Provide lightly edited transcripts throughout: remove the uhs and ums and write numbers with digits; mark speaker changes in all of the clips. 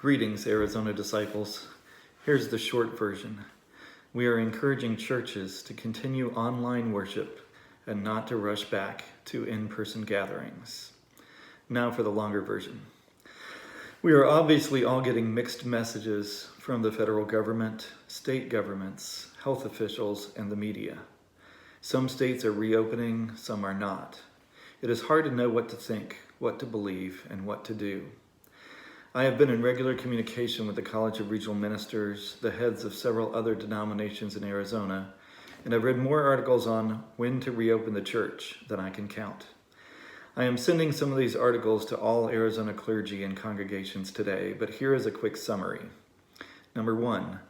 Speaker 1: Greetings, Arizona disciples. Here's the short version. We are encouraging churches to continue online worship and not to rush back to in-person gatherings. Now for the longer version. We are obviously all getting mixed messages from the federal government, state governments, health officials, and the media. Some states are reopening, some are not. It is hard to know what to think, what to believe, and what to do. I have been in regular communication with the College of Regional Ministers, the heads of several other denominations in Arizona, and I've read more articles on when to reopen the church than I can count. I am sending some of these articles to all Arizona clergy and congregations today, but here is a quick summary. Number 1,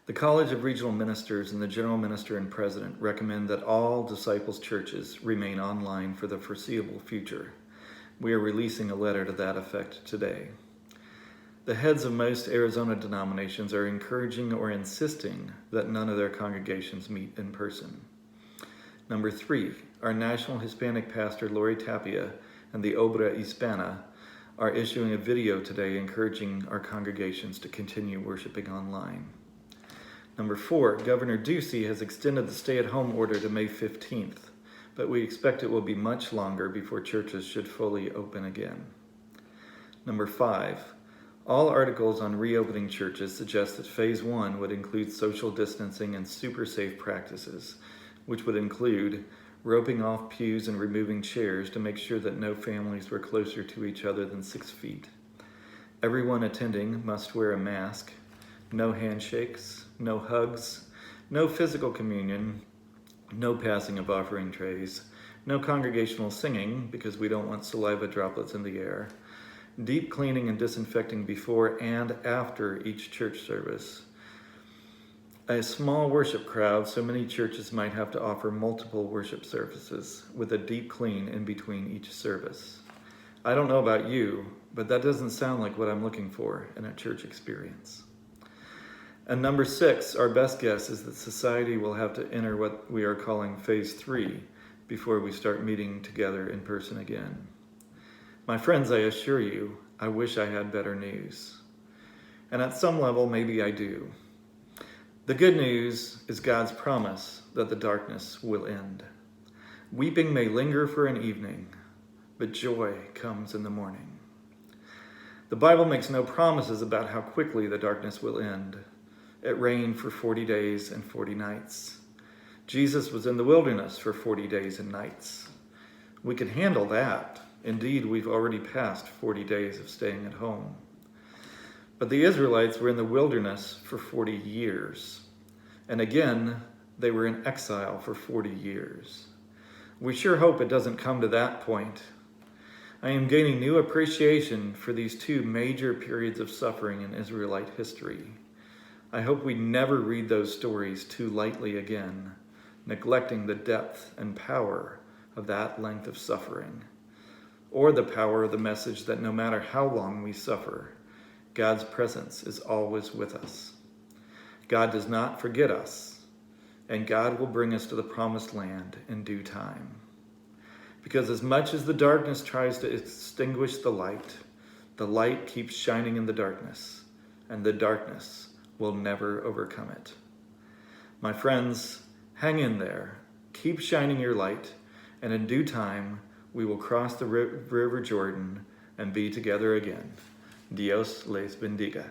Speaker 1: the College of Regional Ministers and the General Minister and President recommend that all disciples' churches remain online for the foreseeable future. We are releasing a letter to that effect today. The heads of most Arizona denominations are encouraging or insisting that none of their congregations meet in person. Number 3, our national Hispanic pastor Lori Tapia and the Obra Hispana are issuing a video today encouraging our congregations to continue worshiping online. Number 4, Governor Ducey has extended the stay-at-home order to May 15th, but we expect it will be much longer before churches should fully open again. Number 5, all articles on reopening churches suggest that Phase 1 would include social distancing and super safe practices, which would include roping off pews and removing chairs to make sure that no families were closer to each other than 6 feet. Everyone attending must wear a mask, no handshakes, no hugs, no physical communion, no passing of offering trays, no congregational singing because we don't want saliva droplets in the air, deep cleaning and disinfecting before and after each church service. A small worship crowd, so many churches might have to offer multiple worship services with a deep clean in between each service. I don't know about you, but that doesn't sound like what I'm looking for in a church experience. And number 6, our best guess is that society will have to enter what we are calling Phase 3 before we start meeting together in person again. My friends, I assure you, I wish I had better news. And at some level, maybe I do. The good news is God's promise that the darkness will end. Weeping may linger for an evening, but joy comes in the morning. The Bible makes no promises about how quickly the darkness will end. It rained for 40 days and 40 nights. Jesus was in the wilderness for 40 days and nights. We can handle that. Indeed, we've already passed 40 days of staying at home. But the Israelites were in the wilderness for 40 years. And again, they were in exile for 40 years. We sure hope it doesn't come to that point. I am gaining new appreciation for these 2 major periods of suffering in Israelite history. I hope we never read those stories too lightly again, neglecting the depth and power of that length of suffering, or the power of the message that no matter how long we suffer, God's presence is always with us. God does not forget us, and God will bring us to the promised land in due time. Because as much as the darkness tries to extinguish the light keeps shining in the darkness, and the darkness will never overcome it. My friends, hang in there, keep shining your light, and in due time, we will cross the river Jordan and be together again. Dios les bendiga.